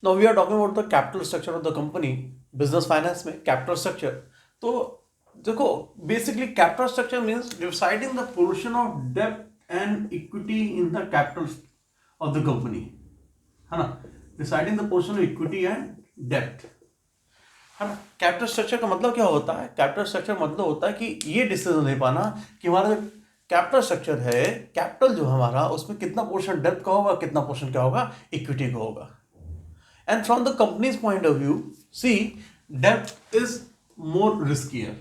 Now we are talking about the capital structure of the company, business finance में capital structure. तो देखो, basically capital structure means deciding the portion of डेब्ट and equity in the capital of the company, है ना। Deciding the portion of equity and डेब्ट, है ना। Capital structure का मतलब क्या होता है? कैपिटल स्ट्रक्चर मतलब होता है कि ये डिसीजन ले पाना कि हमारा जो कैपिटल स्ट्रक्चर है, कैपिटल जो हमारा, उसमें कितना पोर्शन डेब्ट का होगा, कितना पोर्शन क्या होगा, इक्विटी का होगा। And from the company's point of view, see, debt is more riskier,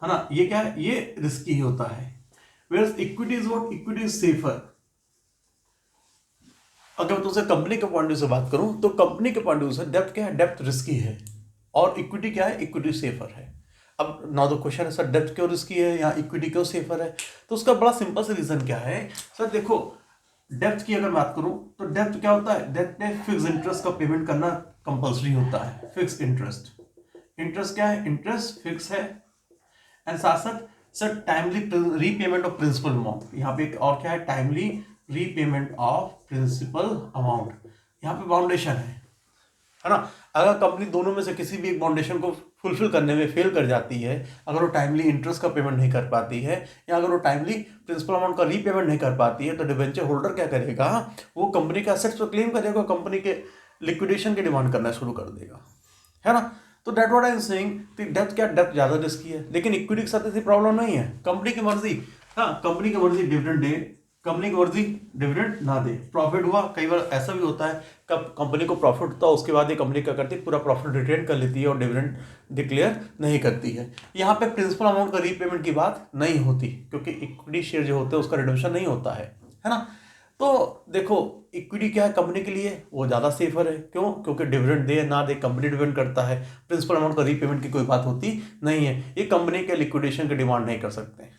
है ना। ये क्या है? ये रिस्की ही होता है। Whereas equity is what? Equity is safer। अगर मैं तुमसे कंपनी के पॉइंट ऑफ व्यू से बात करूं तो कंपनी के पॉइंट ऑफ व्यू से डेब्ट क्या है? डेब्ट रिस्की है। और इक्विटी क्या है? इक्विटी सेफर है। अब नाउ द क्वेश्चन है, सर डेब्ट क्यों रिस्की है या इक्विटी क्यों सेफर है? तो उसका बड़ा सिंपल सा रीजन क्या है सर। देखो, डेब्ट की अगर बात करूं तो डेब्ट क्या होता है? डेब्ट में फिक्स इंटरेस्ट का पेमेंट करना कंपलसरी होता है। फिक्स इंटरेस्ट, इंटरेस्ट क्या है? इंटरेस्ट फिक्स है। एंड साथ साथ sir timely repayment of principal amount, यहाँ पे एक और क्या है? Timely repayment of principal amount, यहाँ पे बाउंडेशन है ना। अगर कंपनी दोनों में से किसी भी एक बाउंडेशन को फुलफिल करने में फेल कर जाती है, अगर वो टाइमली इंटरेस्ट का पेमेंट नहीं कर पाती है या अगर वो टाइमली प्रिंसिपल अमाउंट का रीपेमेंट नहीं कर पाती है, तो डिबेंचर होल्डर क्या करेगा? वो कंपनी के एसेट्स पर क्लेम करेगा, कंपनी के लिक्विडेशन की डिमांड करना शुरू कर देगा, है ना। तो that what I am saying, डेब्ट क्या? डेब्ट ज्यादा रिस्की है, लेकिन इक्विटी के साथ ऐसी प्रॉब्लम नहीं है। कंपनी की मर्जी, हाँ, कंपनी की मर्जी डिविडेंड दे, कंपनी की मर्जी डिविडेंड ना दे। प्रॉफिट हुआ, कई बार ऐसा भी होता है कब कंपनी को प्रॉफिट होता है उसके बाद ये कंपनी क्या करती है? पूरा प्रॉफिट रिटेन कर लेती है और डिविडेंड डिक्लेयर नहीं करती है। यहाँ पे प्रिंसिपल अमाउंट का रीपेमेंट की बात नहीं होती, क्योंकि इक्विटी शेयर जो होते हैं उसका रिडम्पशन नहीं होता है ना। तो देखो, इक्विटी क्या है कंपनी के लिए? वो ज़्यादा सेफर है। क्यों? क्योंकि डिविडेंड दे ना दे कंपनी डिपेंड करता है। प्रिंसिपल अमाउंट का रीपेमेंट की कोई बात होती नहीं है। ये कंपनी के लिक्विडेशन की डिमांड नहीं कर सकते,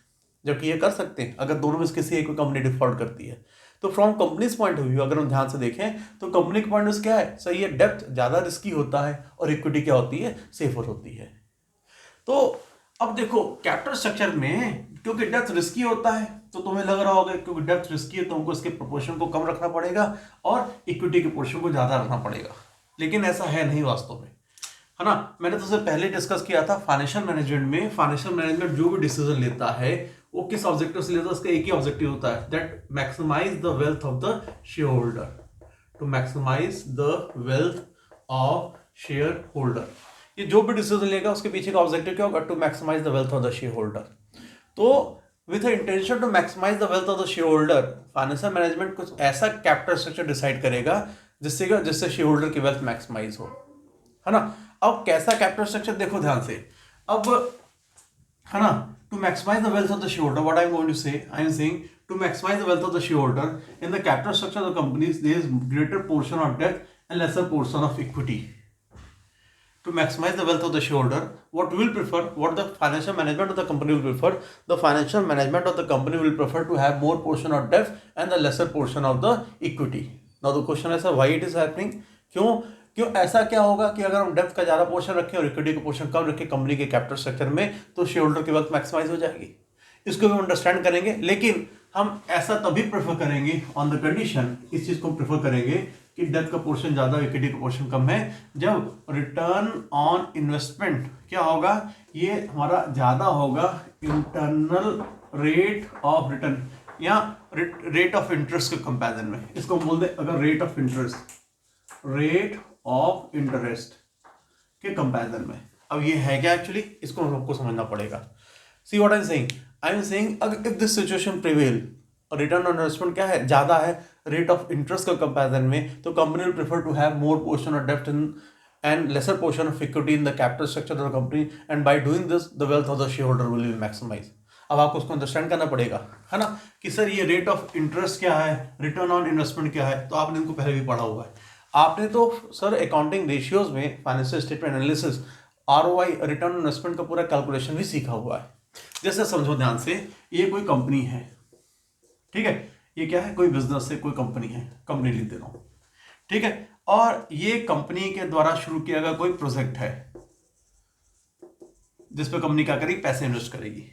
जबकि ये कर सकते हैं अगर दोनों में से किसी एक कंपनी डिफॉल्ट करती है। तो from companies point of view अगर हम ध्यान से देखें तो कंपनी के पॉइंट ऑफ क्या है? सही है, डेप्थ ज़्यादा रिस्की होता है और इक्विटी क्या होती है? सेफर होती है। तो अब देखो, कैपिटल स्ट्रक्चर में क्योंकि डेप्थ रिस्की होता है तो तुम्हें लग रहा होगा क्योंकि डेप्थ रिस्की है तो हमको इसके प्रोपोर्शन को कम रखना पड़ेगा और इक्विटी के पोर्शन को ज्यादा रखना पड़ेगा। लेकिन ऐसा है नहीं वास्तव में, है ना। मैंने तुझसे पहले डिस्कस किया था फाइनेंशियल मैनेजमेंट में, फाइनेंशियल मैनेजमेंट जो भी डिसीजन लेता है वो किस ऑब्जेक्टिव से लेता है? उसका एक ही ऑब्जेक्टिव होता है, that maximize the wealth of the share holder. To maximise the wealth of shareholder, ये जो भी डिसीजन लेगा उसके पीछे का ऑब्जेक्टिव क्या होगा? To maximise the wealth of the share holder. तो with intention to maximise the wealth of the share holder, financial management कुछ ऐसा कैपिटल स्ट्रक्चर डिसाइड करेगा जिससे शेयर होल्डर की वेल्थ मैक्सिमाइज हो, है ना। अब कैसा कैपिटल स्ट्रक्चर? देखो ध्यान से, अब, है ना, to maximise the wealth of the share holder, what I am going to say, I am saying to maximise the wealth of the share holder in the capital structure of the companies there is greater portion of debt and lesser portion of equity. To maximize the wealth of the shareholder, what will prefer, what the financial management of the company will prefer? The financial management of the company will prefer to have more portion of debt and the lesser portion of the equity. Now the question is why it is happening? क्यों क्यों ऐसा क्या होगा कि अगर हम depth का ज़्यादा पोर्शन रखें और इक्विटी का पोर्शन कम रखें कंपनी के कैपिटल स्ट्रक्चर में, तो शेयर होल्डर की वेल्थ मैक्सिमाइज हो जाएगी। इसको भी अंडरस्टैंड करेंगे, लेकिन हम ऐसा तभी प्रेफर करेंगे ऑन द कंडीशन, इस चीज को प्रेफर करेंगे कि डेब्ट का पोर्शन ज्यादा इक्विटी का पोर्शन कम है, जब रिटर्न ऑन इन्वेस्टमेंट क्या होगा? ये हमारा ज्यादा होगा इंटरनल रेट ऑफ रिटर्न या रेट ऑफ इंटरेस्ट के कंपैरिजन में। इसको हम बोल दे अगर रेट ऑफ इंटरेस्ट के कंपैरिजन में। अब ये है क्या एक्चुअली? इसको हमको समझना पड़ेगा। See what I am saying अगर if this situation prevail, return on investment क्या है? ज्यादा है रेट ऑफ इंटरेस्ट का कंपैरिजन में, तो company will prefer to have more portion of डेब्ट in and lesser portion of equity in the capital structure of the company, and by doing this the wealth of the share holder will be maximize. अब आपको उसको understand करना पड़ेगा, है ना, कि sir ये रेट ऑफ इंटरेस्ट क्या है, रिटर्न ऑन इन्वेस्टमेंट क्या है। तो आपने इनको पहले भी पढ़ा हुआ है। आपने तो सर अकाउंटिंग रेशियोज में financial statement analysis, ROI, return on investment का पूरा कैलकुलेशन भी सीखा हुआ है। जैसे समझो ध्यान से, ये कोई कंपनी है, ठीक है, ये क्या है? कोई बिजनेस है, कोई कंपनी है, कंपनी लिख दे रहा हूं, ठीक है। और ये कंपनी के द्वारा शुरू किया गया कोई प्रोजेक्ट है जिस पर कंपनी क्या करेगी? पैसे इन्वेस्ट करेगी।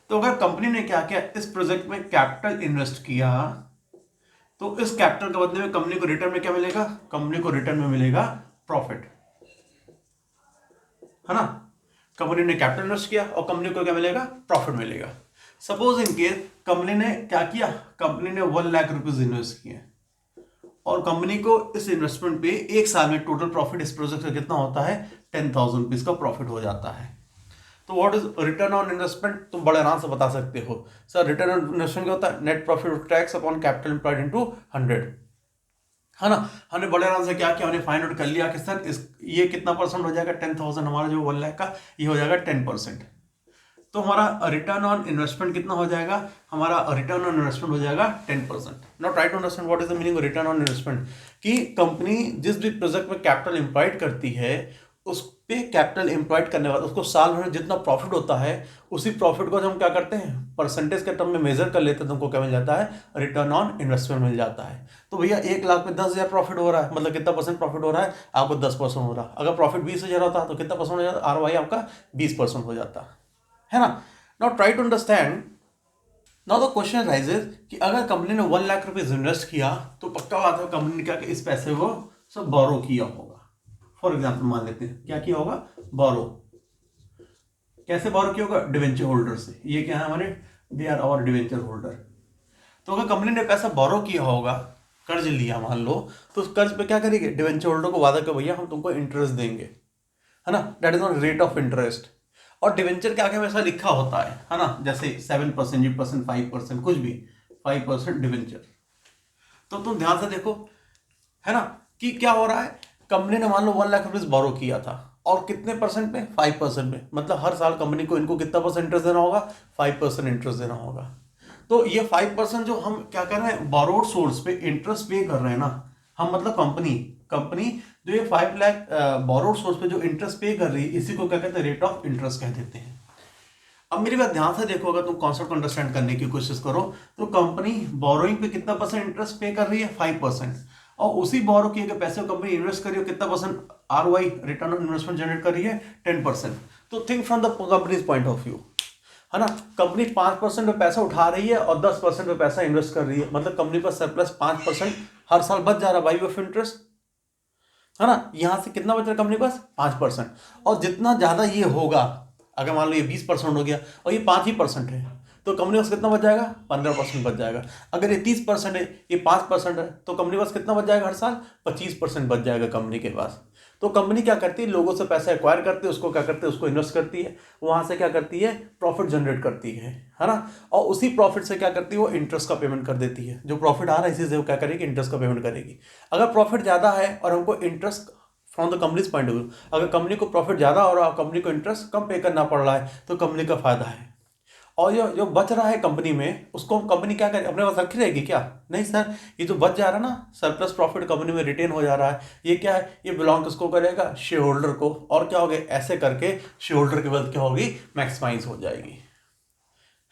तो अगर कंपनी ने क्या किया? इस प्रोजेक्ट में कैपिटल इन्वेस्ट किया, तो इस कैपिटल के बदले में कंपनी को रिटर्न में क्या मिलेगा? कंपनी को रिटर्न में मिलेगा प्रॉफिट, है ना। कंपनी ने कैपिटल इन्वेस्ट किया और कंपनी को क्या मिलेगा? प्रॉफिट मिलेगा। सपोज इन केस कंपनी ने क्या किया? कंपनी ने 1 लाख रुपीज इन्वेस्ट किए और कंपनी को इस इन्वेस्टमेंट पे एक साल में टोटल प्रॉफिट इस प्रोजेक्ट का कितना होता है? 10,000 रुपीज का प्रॉफिट हो जाता है। तो what is return on investment? तुम बड़े आराम से बता सकते हो सर, रिटर्न ऑन इन्वेस्टमेंट क्या होता है? Net profit tax upon capital employed into 100, है ना। हमने बड़े आराम से क्या किया? हमने फाइंड आउट कर लिया कि सर इस ये कितना परसेंट हो जाएगा? 10,000 हमारा जो 1 लाख का ये हो जाएगा 10%। तो हमारा रिटर्न ऑन इन्वेस्टमेंट कितना हो जाएगा? हमारा रिटर्न ऑन इन्वेस्टमेंट हो जाएगा 10%। Now try to understand what is the meaning of return on investment. कि कंपनी जिस भी प्रोजेक्ट में कैपिटल एम्प्लॉयड करती है उस पे कैपिटल एम्प्लॉयड करने वाला उसको साल भर में जितना प्रॉफिट होता है उसी प्रॉफिट को हम क्या करते हैं? परसेंटेज के टर्म में मेजर कर लेते हैं, तो हमको क्या मिल जाता है? रिटर्न ऑन इन्वेस्टमेंट मिल जाता है। तो भैया 1 लाख में 10,000 प्रॉफिट हो रहा है, मतलब कितना परसेंट प्रॉफिट हो रहा है? आपको 10% हो रहा है। अगर प्रॉफिट 20,000 होता तो कितना परसेंट हो जाता? ROI आपका 20% हो जाता है ना। Now try to understand. Now the question raises कि अगर कंपनी ने 1 लाख रुपीज इन्वेस्ट किया तो पक्का बात है कंपनी ने क्या कि इस पैसे को सब बोरो किया होगा। फॉर एग्जाम्पल मान लेते हैं क्या किया होगा? बोरो। कैसे बोरो किया होगा? डिवेंचर होल्डर से। ये क्या है हमारे? They are our debenture holder. तो अगर कंपनी ने पैसा बोरो किया होगा, कर्ज लिया मान लो, तो उस कर्ज पे क्या करेंगे? डिवेंचर होल्डर को वादा कर भैया हम तुमको इंटरेस्ट देंगे, है ना। That is not rate of interest. और डिवेंचर के आगे में ऐसा लिखा होता है ना, जैसे 7%, 8%, 5%, कुछ भी 5% डिवेंचर। तो तुम ध्यान से देखो, है ना, कि क्या हो रहा है। कंपनी ने मान लो 1 लाख रुपीज बोरो किया था और कितने परसेंट पे? 5% पे। मतलब हर साल कंपनी को इनको कितना परसेंट इंटरेस्ट देना होगा? 5% इंटरेस्ट देना होगा। तो ये 5% जो हम क्या कर रहे हैं? बोरोड सोर्स पे इंटरेस्ट पे कर रहे हैं ना हम, मतलब कंपनी जो ये 5 लाख बोरोड सोर्स पे जो इंटरेस्ट पे कर रही है इसी को क्या कहते हैं? रेट ऑफ इंटरेस्ट कह देते हैं। अब मेरी बात ध्यान से देखो, अगर तुम कॉन्सेप्ट को अंडरस्टैंड करने की कोशिश करो तो कंपनी बोरोइंग पे कितना परसेंट इंटरेस्ट पे कर रही है? 5%। और उसी बोरो किए गए पैसे को कंपनी इन्वेस्ट कर रही है, कितना percent ROI return on investment generate कर रही है? 10%। तो think from the company's point of view, है ना। कंपनी 5% पे पैसा उठा रही है और 10% पे पैसा इन्वेस्ट कर रही है, मतलब कंपनी पर सरप्लस 5% हर साल बच जा रहा है बाई ऑफ इंटरेस्ट, है ना। यहां से कितना बच रहा है कंपनी के पास? 5%। और जितना ज्यादा ये होगा, अगर मान लो ये 20% हो गया और ये 5% है, तो कंपनी पास कितना बच जाएगा? 15% बच जाएगा। अगर ये 30% है, ये 5% है, तो कंपनी पास कितना बच जाएगा? हर साल 25% बच जाएगा कंपनी के पास। तो कंपनी क्या करती है? लोगों से पैसा एक्वायर करती है, उसको क्या करती है? उसको इन्वेस्ट करती है, वहां से क्या करती है? प्रॉफिट जनरेट करती है ना। और उसी प्रॉफिट से क्या करती है? वो इंटरेस्ट का पेमेंट कर देती है। जो प्रॉफिट आ रहा है इसी से वो क्या करेगी? इंटरेस्ट का पेमेंट करेगी। अगर प्रॉफिट ज्यादा है और हमको interest from the company's point of view, अगर कंपनी को प्रॉफिट ज्यादा हो रहा है, कंपनी को इंटरेस्ट कम पे करना पड़ रहा है, तो कंपनी का फायदा है। और जो बच रहा है कंपनी में, उसको कंपनी क्या करे? अपने पास रखी रहेगी क्या? नहीं सर, ये जो बच जा रहा है ना, सरप्लस प्रॉफिट कंपनी में रिटेन हो जा रहा है, ये क्या है? ये बिलोंग किसको करेगा? शेयर होल्डर को। और क्या होगा? ऐसे करके शेयर होल्डर की वेल्थ क्या होगी? मैक्सिमाइज हो जाएगी,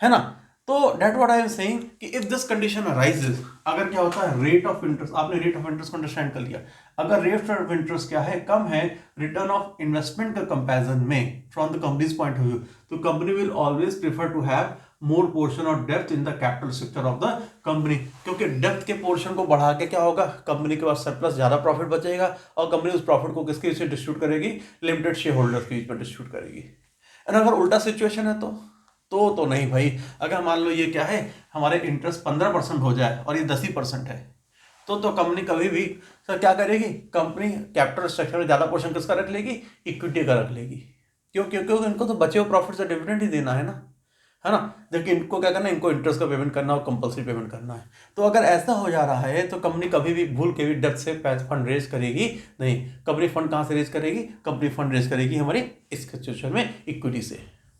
है ना। तो that what I am saying कि इफ दिस कंडीशन अराइजेस, अगर क्या होता है? रेट ऑफ इंटरेस्ट, आपने रेट ऑफ इंटरेस्ट को अंडरस्टैंड कर लिया। अगर रेट ऑफ इंटरेस्ट क्या है? कम है रिटर्न ऑफ इन्वेस्टमेंट का कंपैरिजन में from the company's point of view, तो company will always prefer to have more portion of depth in the capital structure of the company. क्योंकि डेप्थ के portion को बढ़ा के क्या होगा? कंपनी के पास सरप्लस ज्यादा प्रॉफिट बचेगा और कंपनी उस प्रॉफिट को किसके बीच में डिस्ट्रीब्यूट करेगी? लिमिटेड शेयर होल्डर्स के बीच में डिस्ट्रीब्यूट करेगी। एंड अगर उल्टा सिचुएशन है तो नहीं भाई। अगर मान लो ये क्या है, हमारे इंटरेस्ट 15% हो जाए और ये 10% है, तो कंपनी कभी भी सर क्या करेगी? कंपनी कैपिटल स्ट्रक्चर में ज्यादा पोर्शन किसका रख लेगी? इक्विटी का रख लेगी। क्यों? क्योंकि इनको तो बचे हुए प्रॉफिट से डिविडेंड ही देना है ना। जबकि इनको क्या करना है? इनको इंटरेस्ट का पेमेंट करना और कंपल्सरी पेमेंट करना है। तो अगर ऐसा हो जा रहा है तो कंपनी कभी भी भूल के भी डेप्थ से फंड रेज करेगी नहीं। कंपनी फंड कहां से रेज करेगी? कंपनी फंड रेज करेगी हमारी इस सिचुएशन में इक्विटी से।